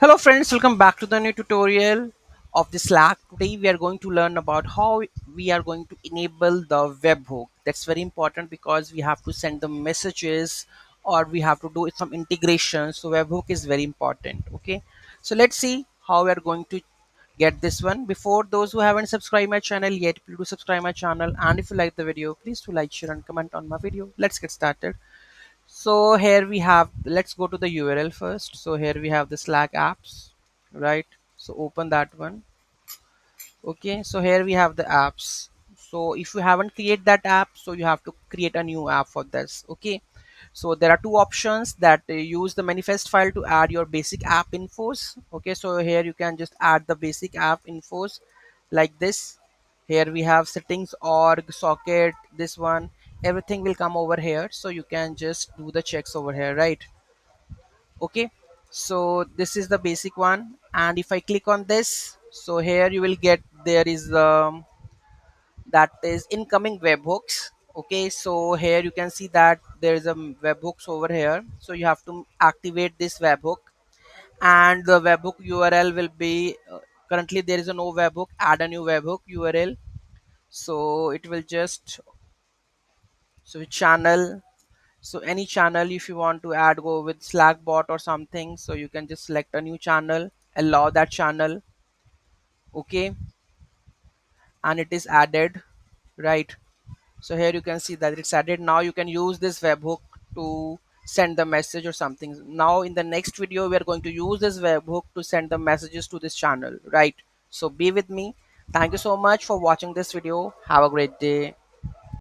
Hello friends, welcome back to the new tutorial of the Slack. Today we are going to learn about how we are going to enable the webhook. That's very important because we have to send the messages or we have to do some integration. So webhook is very important. Okay, so let's see how we are going to get this one. Before those who haven't subscribed my channel yet, please do subscribe my channel, and if you like the video, please do like, share and comment on my video. Let's get started. So here we have, let's go to the URL first. So here we have the Slack apps, right? So open that one. Okay, so here we have the apps. So if you haven't created that app, so you have to create a new app for this. Okay, so there are two options that use the manifest file to add your basic app infos. Okay, so here you can just add the basic app infos like this. Here we have settings, org, socket, this one, everything will come over here. So you can just do the checks over here, right? Okay, so this is the basic one, and if I click on this, so here you will get, there is that is incoming webhooks. Okay, so here you can see that there is a webhooks over here, so you have to activate this webhook, and the webhook URL will be currently there is a no webhook. Add a new webhook URL, so it will just, so channel, so any channel if you want to add, go with Slack bot or something, so you can just select a new channel, allow that channel. Okay, and it is added, right? So here you can see that it's added. Now you can use this webhook to send the message or something. Now in the next video we are going to use this webhook to send the messages to this channel, right? So be with me. Thank you so much for watching this video. Have a great day.